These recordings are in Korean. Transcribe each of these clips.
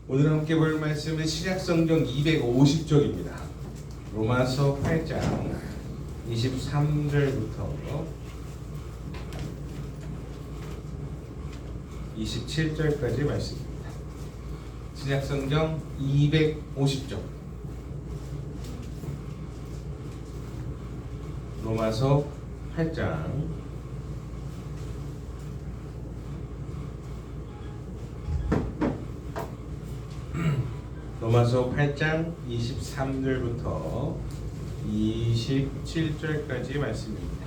오늘 함께 볼 말씀은 신약성경 250쪽입니다. 로마서 8장 23절부터 27절까지 말씀입니다. 신약성경 250쪽 로마서 8장 로마서 8장 23절부터 27절까지 말씀입니다.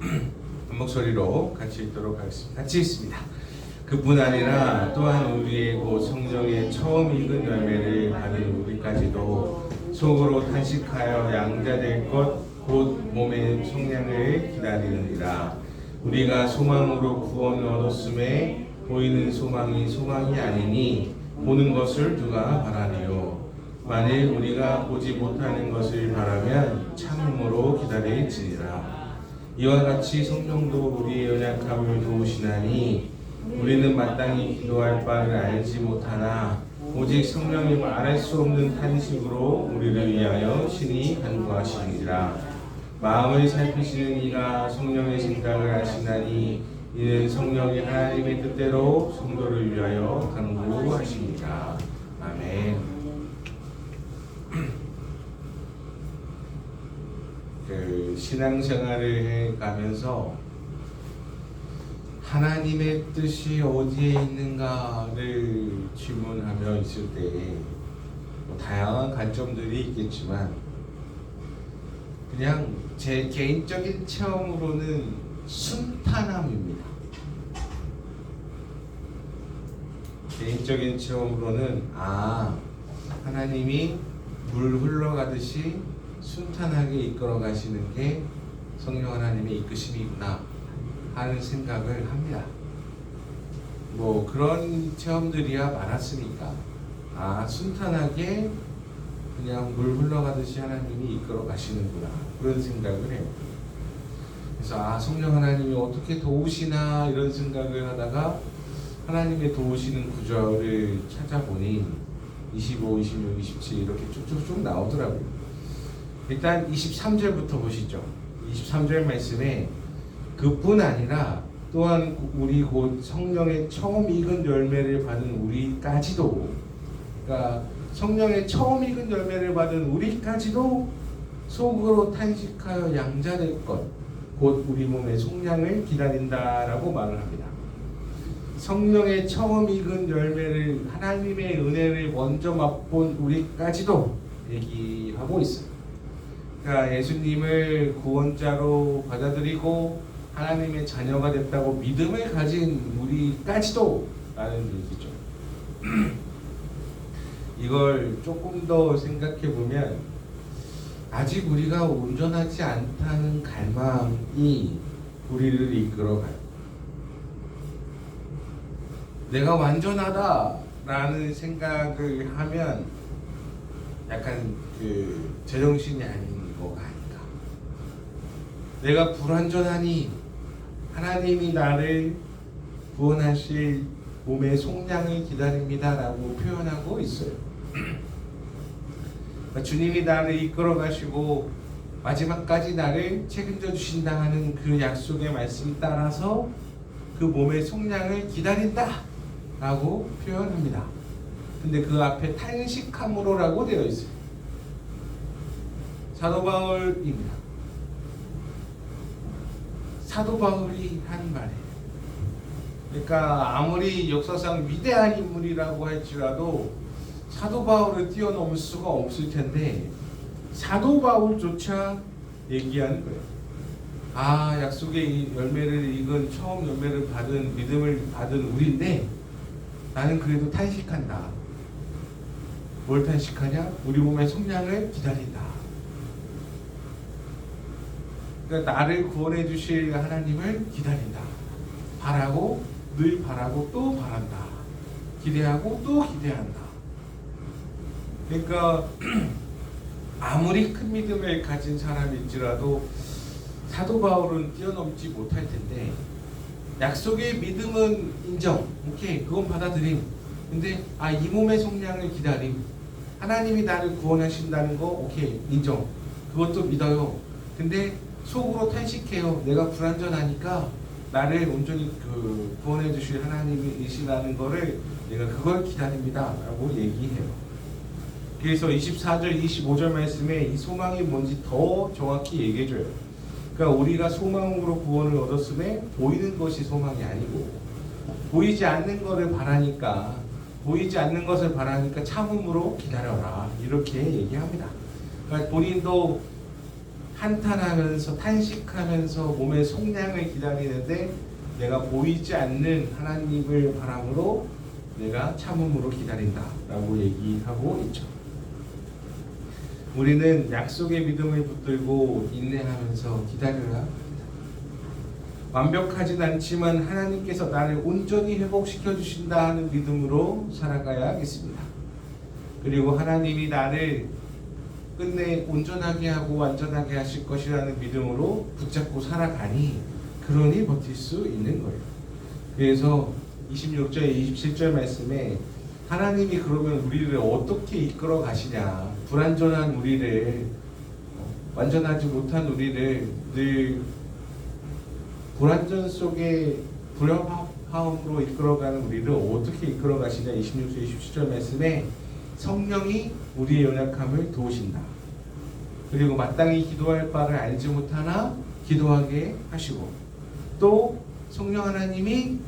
한 목소리로 같이 읽도록 하겠습니다. 같이 읽습니다. 그뿐 아니라 또한 우리의 곧 성령의 처음 익은 열매를 받은 우리까지도 속으로 탄식하여 양자될 것 곧 몸의 속량을 기다리느니라. 우리가 소망으로 구원을 얻었음에 보이는 소망이 소망이 아니니 보는 것을 누가 바라네요. 만일 우리가 보지 못하는 것을 바라면 참음으로 기다릴지니라. 이와 같이 성령도 우리의 연약함을 도우시나니 우리는 마땅히 기도할 바를 알지 못하나 오직 성령이 말할 수 없는 탄식으로 우리를 위하여 신이 간구하시니라. 마음을 살피시는 이가 성령의 생각을 아시나니 이는 성령이 하나님의 뜻대로 성도를 위하여 간구하십니다. 아멘. 신앙생활을 해가면서 하나님의 뜻이 어디에 있는가를 질문하며 있을 때 다양한 관점들이 있겠지만 그냥 제 개인적인 체험으로는 순탄함입니다. 개인적인 체험으로는 하나님이 물 흘러가듯이 순탄하게 이끌어 가시는 게 성령 하나님의 이끄심이구나 하는 생각을 합니다. 뭐 그런 체험들이야 많았으니까 순탄하게 그냥 물 흘러가듯이 하나님이 이끌어 가시는구나 그런 생각을 해요. 그래서 성령 하나님이 어떻게 도우시나 이런 생각을 하다가 하나님의 도우시는 구절을 찾아보니 25, 26, 27 이렇게 쭉쭉쭉 나오더라고요. 일단 23절부터 보시죠. 23절 말씀에 그뿐 아니라 또한 우리 곧 성령의 처음 익은 열매를 받은 우리까지도, 그러니까 성령의 처음 익은 열매를 받은 우리까지도 속으로 탄식하여 양자될 것 곧 우리 몸의 속량을 기다린다라고 말을 합니다. 성령의 처음 익은 열매를 하나님의 은혜를 먼저 맛본 우리까지도 얘기하고 있어요. 그러니까 예수님을 구원자로 받아들이고 하나님의 자녀가 됐다고 믿음을 가진 우리까지도 라는 얘기죠. 이걸 조금 더 생각해 보면 아직 우리가 온전하지 않다는 갈망이 우리를 이끌어가요. 내가 완전하다라는 생각을 하면 약간 제정신이 아닌 거가 아닌가. 내가 불완전하니 하나님이 나를 구원하실 몸의 속량을 기다립니다라고 표현하고 있어요. 주님이 나를 이끌어 가시고 마지막까지 나를 책임져 주신다 하는 그 약속의 말씀 따라서 그 몸의 속량을 기다린다 라고 표현합니다. 근데 그 앞에 탄식함으로라고 되어 있어요. 사도 바울입니다. 사도 바울이 한 말이에요. 그러니까 아무리 역사상 위대한 인물이라고 할지라도 사도 바울을 뛰어넘을 수가 없을 텐데 사도 바울조차 얘기하는 거예요. 약속의 열매를 익은 처음 열매를 받은 믿음을 받은 우리인데 나는 그래도 탄식한다. 뭘 탄식하냐? 우리 몸의 속량을 기다린다. 그러니까 나를 구원해 주실 하나님을 기다린다. 바라고 늘 바라고 또 바란다. 기대하고 또 기대한다. 그러니까 아무리 큰 믿음을 가진 사람일지라도 사도 바울은 뛰어넘지 못할 텐데 약속의 믿음은 인정. 오케이, 그건 받아들임. 근데 이 몸의 속량을 기다림. 하나님이 나를 구원하신다는 거 오케이, 인정. 그것도 믿어요. 근데 속으로 탄식해요. 내가 불완전하니까 나를 온전히 구원해 주실 하나님이시라는 거를 내가 그걸 기다립니다 라고 얘기해요. 그래서 24절 25절 말씀에 이 소망이 뭔지 더 정확히 얘기해 줘요. 그러니까 우리가 소망으로 구원을 얻었음에 보이는 것이 소망이 아니고, 보이지 않는 것을 바라니까 참음으로 기다려라, 이렇게 얘기합니다. 그러니까 본인도 한탄하면서 탄식하면서 몸의 속량을 기다리는데 내가 보이지 않는 하나님을 바람으로 내가 참음으로 기다린다 라고 얘기하고 있죠. 우리는 약속의 믿음을 붙들고 인내하면서 기다려야 합니다. 완벽하진 않지만 하나님께서 나를 온전히 회복시켜 주신다 하는 믿음으로 살아가야 하겠습니다. 그리고 하나님이 나를 끝내 온전하게 하고 완전하게 하실 것이라는 믿음으로 붙잡고 살아가니, 그러니 버틸 수 있는 거예요. 그래서 26절 27절 말씀에 하나님이 그러면 우리를 어떻게 이끌어 가시냐, 불완전한 우리를, 완전하지 못한 우리를 늘 불완전 속에 불협화음으로 이끌어가는 우리를 어떻게 이끌어 가시냐, 26절 27절 말씀에 성령이 우리의 연약함을 도우신다. 그리고 마땅히 기도할 바를 알지 못하나 기도하게 하시고, 또 성령 하나님이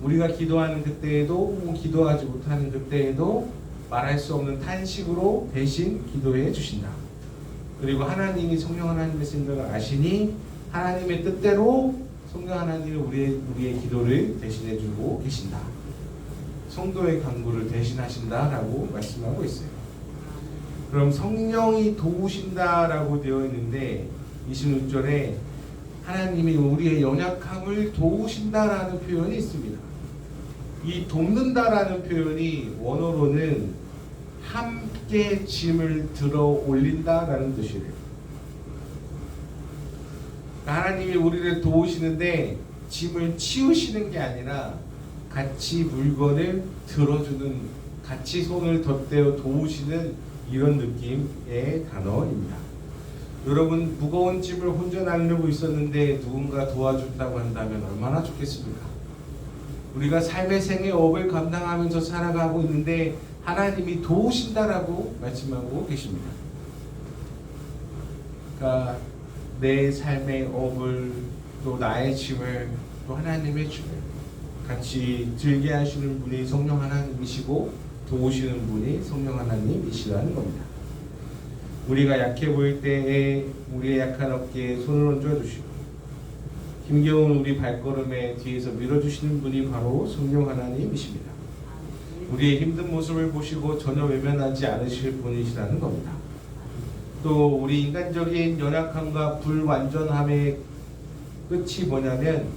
우리가 기도하는 그때에도 기도하지 못하는 그때에도 말할 수 없는 탄식으로 대신 기도해 주신다. 그리고 하나님이 성령 하나님의 생각을 아시니 하나님의 뜻대로 성령 하나님이 우리의 기도를 대신해 주고 계신다. 성도의 간구를 대신하신다라고 말씀하고 있어요. 그럼 성령이 도우신다라고 되어 있는데 26절에 하나님이 우리의 연약함을 도우신다라는 표현이 있습니다. 이 돕는다라는 표현이 원어로는 함께 짐을 들어 올린다라는 뜻이래요. 하나님이 우리를 도우시는데 짐을 치우시는 게 아니라 같이 물건을 들어주는, 같이 손을 덧대어 도우시는 이런 느낌의 단어입니다. 여러분, 무거운 짐을 혼자 나르고 있었는데 누군가 도와준다고 한다면 얼마나 좋겠습니까? 우리가 삶의 생의 업을 감당하면서 살아가고 있는데 하나님이 도우신다라고 말씀하고 계십니다. 그러니까 내 삶의 업을, 또 나의 짐을, 또 하나님의 짐을 같이 들게 하시는 분이 성령 하나님이시고 도우시는 분이 성령 하나님이시라는 겁니다. 우리가 약해 보일 때에 우리의 약한 어깨에 손을 얹어 주시고 힘겨운 우리 발걸음에 뒤에서 밀어주시는 분이 바로 성령 하나님이십니다. 우리의 힘든 모습을 보시고 전혀 외면하지 않으실 분이시라는 겁니다. 또 우리 인간적인 연약함과 불완전함의 끝이 뭐냐면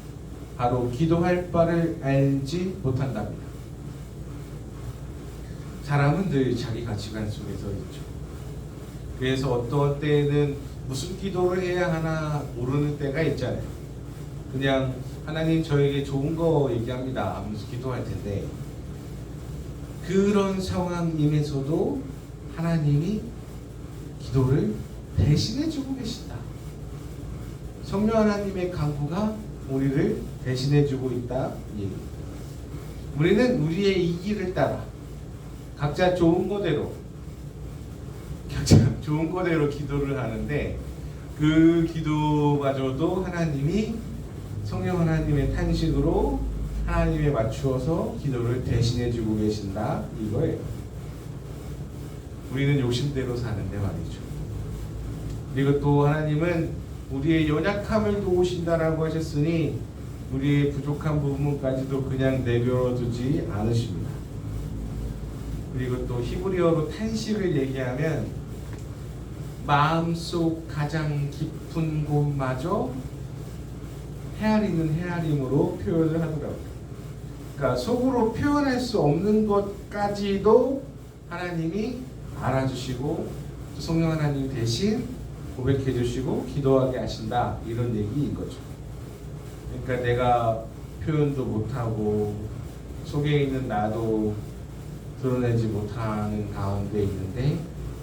바로 기도할 바를 알지 못한답니다. 사람은 늘 자기 가치관 속에서 있죠. 그래서 어떤 때에는 무슨 기도를 해야 하나 모르는 때가 있잖아요. 그냥 하나님 저에게 좋은 거 얘기합니다 하면서 기도할 텐데, 그런 상황임에서도 하나님이 기도를 대신해주고 계신다. 성령 하나님의 간구가 우리를 대신해주고 있다. 우리는 우리의 이기를 따라 각자 좋은 거대로 기도를 하는데, 그 기도마저도 하나님이 성령 하나님의 탄식으로 하나님에 맞추어서 기도를 대신해주고 계신다 이거예요. 우리는 욕심대로 사는데 말이죠. 그리고 또 하나님은 우리의 연약함을 도우신다라고 하셨으니 우리의 부족한 부분까지도 그냥 내버려 두지 않으십니다. 그리고 또 히브리어로 탄식을 얘기하면 마음속 가장 깊은 곳마저 헤아리는 헤아림으로 표현을 하더라고요. 그러니까 속으로 표현할 수 없는 것까지도 하나님이 알아주시고 또 성령 하나님 대신 고백해 주시고 기도하게 하신다, 이런 얘기인 거죠. 그러니까 내가 표현도 못하고 속에 있는 나도 드러내지 못하는 가운데 있는데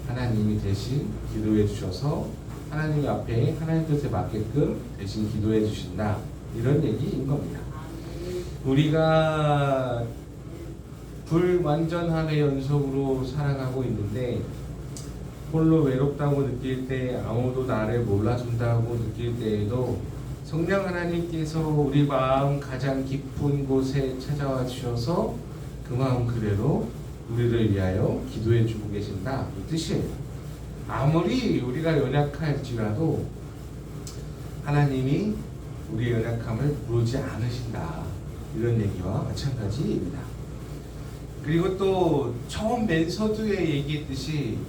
하나님이 대신 기도해 주셔서 하나님 앞에 하나님 뜻에 맞게끔 대신 기도해 주신다, 이런 얘기인 겁니다. 우리가 불완전함의 연속으로 살아가고 있는데 홀로 외롭다고 느낄 때, 아무도 나를 몰라준다고 느낄 때에도 성령 하나님께서 우리 마음 가장 깊은 곳에 찾아와 주셔서 그 마음 그대로 우리를 위하여 기도해 주고 계신다, 이 뜻이에요. 아무리 우리가 연약할지라도 하나님이 우리의 연약함을 모르지 않으신다, 이런 얘기와 마찬가지입니다. 그리고 또 처음 맨 서두에 얘기했듯이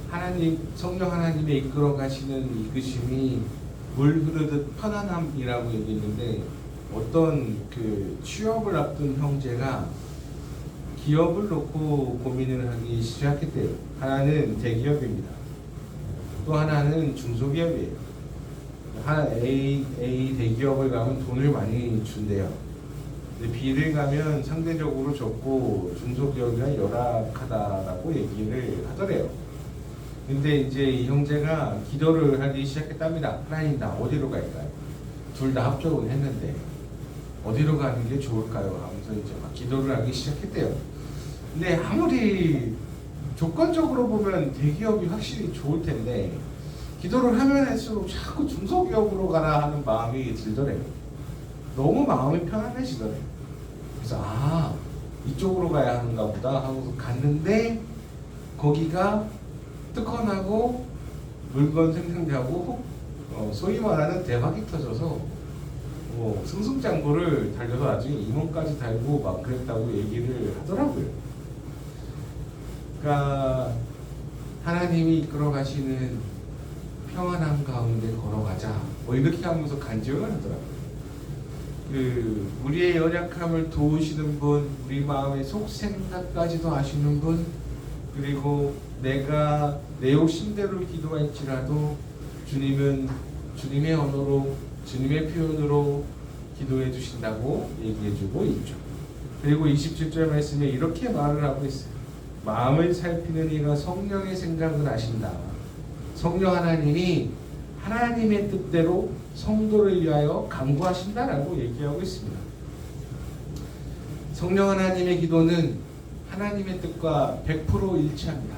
하나님, 성령 하나님의 이끌어 가시는 이끄심이 물 흐르듯 편안함이라고 얘기했는데, 어떤 그 취업을 앞둔 형제가 기업을 놓고 고민을 하기 시작했대요. 하나는 대기업입니다. 또 하나는 중소기업이에요. A 대기업을 가면 돈을 많이 준대요. 근데 B를 가면 상대적으로 적고 중소기업이랑 열악하다라고 얘기를 하더래요. 근데 이제 이 형제가 기도를 하기 시작했답니다. 하나님, 나 어디로 갈까요? 둘 다 합격을 했는데 어디로 가는 게 좋을까요? 하면서 이제 막 기도를 하기 시작했대요. 근데 아무리 조건적으로 보면 대기업이 확실히 좋을 텐데 기도를 하면 할수록 자꾸 중소기업으로 가라 하는 마음이 들더래요. 너무 마음이 편안해지더래요. 그래서 이쪽으로 가야 하는가 보다 하고 갔는데, 거기가 뜨거나고 물건 생산되고 소위 말하는 대박이 터져서 승승장구를 달려서 나중에 임원까지 달고 막 그랬다고 얘기를 하더라고요. 그러니까 하나님이 이끌어 가시는 평안함 가운데 걸어가자, 이렇게 하면서 간증을 하더라고요. 우리의 연약함을 도우시는 분, 우리 마음의 속생각까지도 아시는 분, 그리고 내가 내 욕심대로 기도할지라도 주님은 주님의 언어로, 주님의 표현으로 기도해 주신다고 얘기해 주고 있죠. 그리고 27절 말씀에 이렇게 말을 하고 있어요. 마음을 살피는 이가 성령의 생각을 아신다. 성령 하나님이 하나님의 뜻대로 성도를 위하여 간구하신다라고 얘기하고 있습니다. 성령 하나님의 기도는 하나님의 뜻과 100% 일치합니다.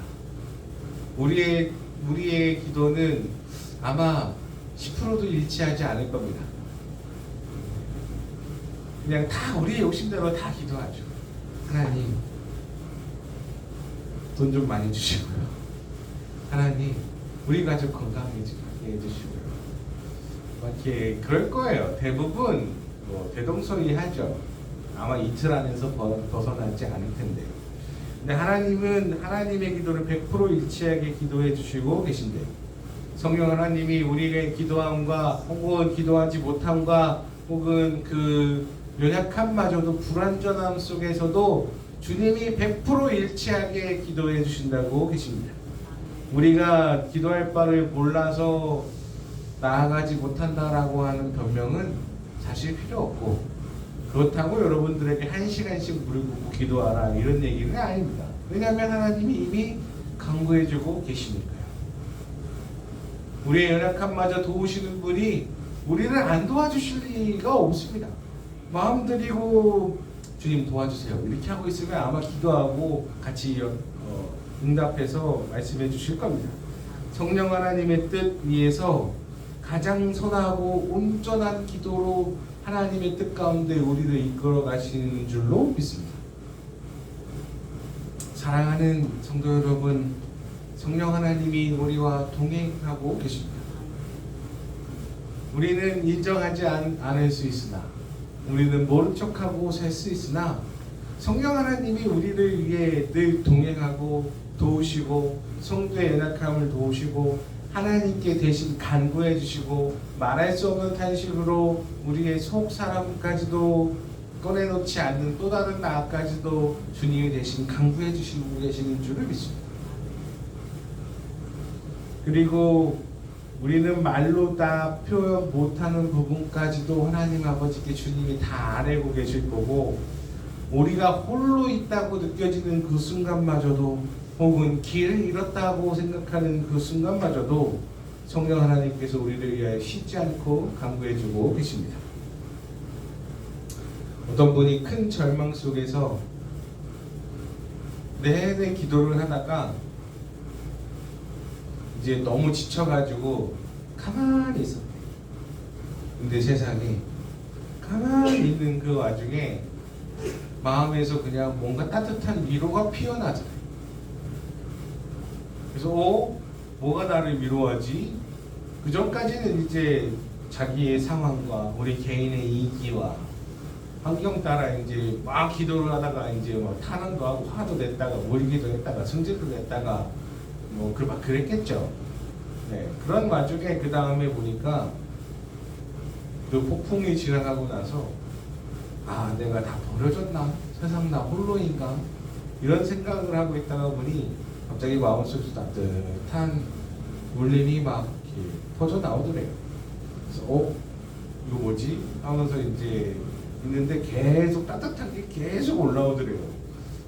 우리의 기도는 아마 10%도 일치하지 않을 겁니다. 그냥 다 우리의 욕심대로 다 기도하죠. 하나님, 돈 좀 많이 주시고요. 하나님, 우리 가족 건강해지게 해주시고요. 이렇게 그럴 거예요. 대부분 대동소이하죠. 아마 이틀 안에서 벗어나지 않을 텐데. 근데 하나님은 하나님의 기도를 100% 일치하게 기도해 주시고 계신데요. 성령 하나님이 우리의 기도함과 혹은 기도하지 못함과 혹은 그 연약함마저도 불완전함 속에서도 주님이 100% 일치하게 기도해 주신다고 계십니다. 우리가 기도할 바를 몰라서 나아가지 못한다라고 하는 변명은 사실 필요 없고, 그렇다고 여러분들에게 1시간씩 무릎 꿇고 기도하라 이런 얘기는 아닙니다. 왜냐하면 하나님이 이미 간구해주고 계시니까요. 우리의 연약함마저 도우시는 분이 우리를 안 도와주실 리가 없습니다. 마음 드리고 주님 도와주세요 이렇게 하고 있으면 아마 기도하고 같이 응답해서 말씀해 주실 겁니다. 성령 하나님의 뜻 위에서 가장 선하고 온전한 기도로 하나님의 뜻 가운데 우리를 이끌어 가시는 줄로 믿습니다. 사랑하는 성도 여러분, 성령 하나님이 우리와 동행하고 계십니다. 우리는 인정하지 않을 수 있으나, 우리는 모른 척하고 살 수 있으나, 성령 하나님이 우리를 위해 늘 동행하고 도우시고 성도의 연약함을 도우시고 하나님께 대신 간구해 주시고 말할 수 없는 탄식으로 우리의 속 사람까지도 꺼내놓지 않는 또 다른 나까지도 주님이 대신 간구해 주시고 계시는 줄을 믿습니다. 그리고 우리는 말로 다 표현 못하는 부분까지도 하나님 아버지께 주님이 다 알고 계실 거고, 우리가 홀로 있다고 느껴지는 그 순간마저도, 혹은 길을 잃었다고 생각하는 그 순간마저도 성령 하나님께서 우리를 위하여 쉬지 않고 간구해주고 계십니다. 어떤 분이 큰 절망 속에서 내내 기도를 하다가 이제 너무 지쳐가지고 가만히 있었대. 근데 세상에 가만히 있는 그 와중에 마음에서 그냥 뭔가 따뜻한 위로가 피어나잖아요. 그래서 뭐가 나를 위로하지? 그 전까지는 이제 자기의 상황과 우리 개인의 이기와 환경 따라 이제 막 기도를 하다가 이제 막 탄원도 하고 화도 냈다가 울기도 했다가 성질도 냈다가 뭐 막 그랬겠죠. 네, 그런 와중에 그 다음에 보니까 그 폭풍이 지나가고 나서 내가 다 버려졌나? 세상 나 홀로인가? 이런 생각을 하고 있다가 보니 갑자기 마음속에서 따뜻한 울림이 막 이렇게 퍼져 나오더래요. 그래서 이거 뭐지? 하면서 이제 있는데 계속 따뜻한 게 계속 올라오더래요.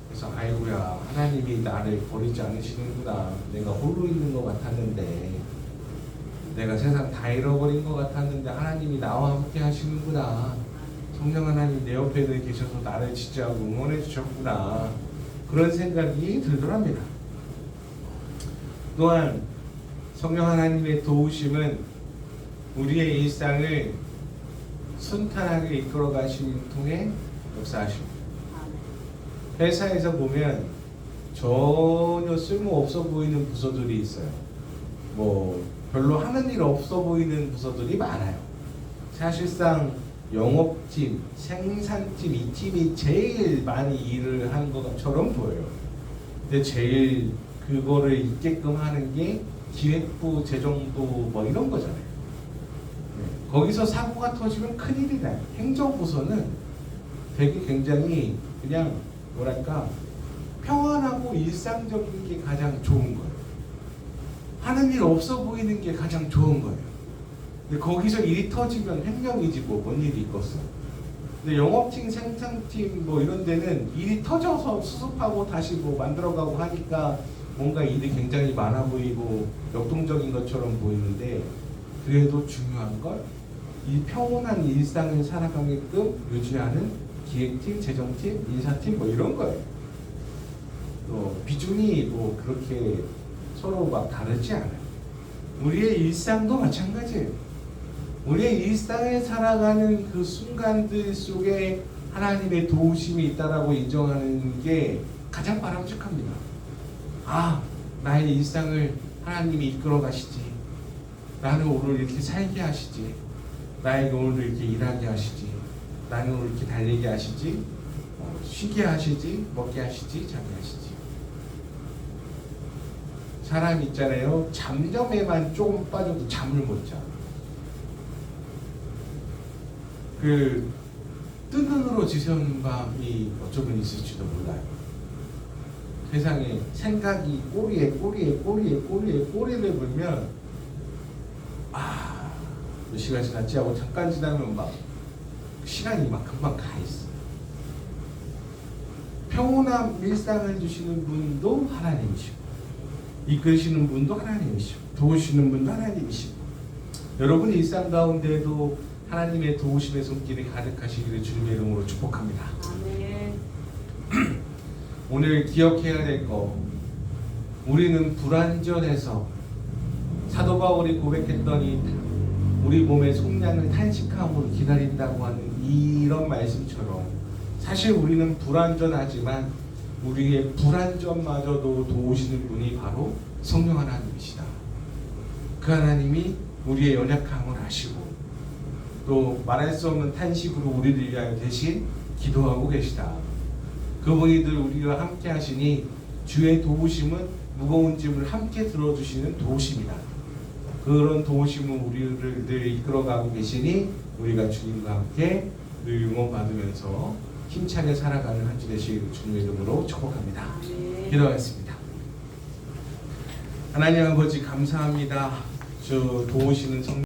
그래서 아이고야, 하나님이 나를 버리지 않으시는구나. 내가 홀로 있는 것 같았는데, 내가 세상 다 잃어버린 것 같았는데 하나님이 나와 함께 하시는구나. 성령 하나님 내 옆에 계셔서 나를 지지하고 응원해 주셨구나. 그런 생각이 들더랍니다. 또한 성령 하나님의 도우심은 우리의 일상을 순탄하게 이끌어 가시는 통해 역사하십니다. 회사에서 보면 전혀 쓸모없어 보이는 부서들이 있어요. 뭐 별로 하는 일 없어 보이는 부서들이 많아요. 사실상 영업팀, 생산팀, 이 팀이 제일 많이 일을 하는 것처럼 보여요. 근데 제일 그거를 있게끔 하는 게 기획부, 재정부 뭐 이런 거잖아요. 네. 거기서 사고가 터지면 큰일이 나요. 행정부서는 되게 굉장히 그냥 뭐랄까 평안하고 일상적인 게 가장 좋은 거예요. 하는 일 없어 보이는 게 가장 좋은 거예요. 근데 거기서 일이 터지면 횡령이지 뭔 일이 있겠어. 근데 영업팀, 생산팀 뭐 이런 데는 일이 터져서 수습하고 다시 뭐 만들어가고 하니까 뭔가 일이 굉장히 많아 보이고 역동적인 것처럼 보이는데, 그래도 중요한 건 이 평온한 일상을 살아가게끔 유지하는 기획팀, 재정팀, 인사팀 뭐 이런 거예요. 또 비중이 뭐 그렇게 서로 막 다르지 않아요. 우리의 일상도 마찬가지예요. 우리의 일상을 살아가는 그 순간들 속에 하나님의 도우심이 있다라고 인정하는 게 가장 바람직합니다. 나의 일상을 하나님이 이끌어 가시지. 나는 오늘 이렇게 살게 하시지. 나에게 오늘 이렇게 일하게 하시지. 나는 오늘 이렇게 달리게 하시지. 쉬게 하시지. 먹게 하시지. 자게 하시지. 사람 있잖아요. 잡념에만 조금 빠져도 잠을 못 자. 그 뜬 눈으로 지새우는 밤이 어쩌면 있을지도 몰라요. 세상에 생각이 꼬리에 꼬리를 불면 몇 시간 지났지 하고 잠깐 지나면 막 시간이 막 금방 가 있어. 평온한 일상을 주시는 분도 하나님이시고, 이끄시는 분도 하나님이시고, 도우시는 분도 하나님이시고, 여러분 일상 가운데도 하나님의 도우심의 손길이 가득하시기를 주님의 이름으로 축복합니다. 아멘. 오늘 기억해야 될 거, 우리는 불완전해서 사도 바울이 고백했더니 우리 몸의 속량을 탄식함으로 기다린다고 하는 이런 말씀처럼, 사실 우리는 불완전하지만 우리의 불완전마저도 도우시는 분이 바로 성령 하나님이시다. 그 하나님이 우리의 연약함을 아시고 또 말할 수 없는 탄식으로 우리를 위하여 대신 기도하고 계시다. 그분이 늘 우리와 함께 하시니 주의 도우심은 무거운 짐을 함께 들어주시는 도우심이다. 그런 도우심은 우리를 늘 이끌어가고 계시니 우리가 주님과 함께 늘 응원받으면서 힘차게 살아가는 한 주 되시기를 주님의 이름으로 축복합니다. 기도하겠습니다. 하나님 아버지 감사합니다. 주 도우시는 성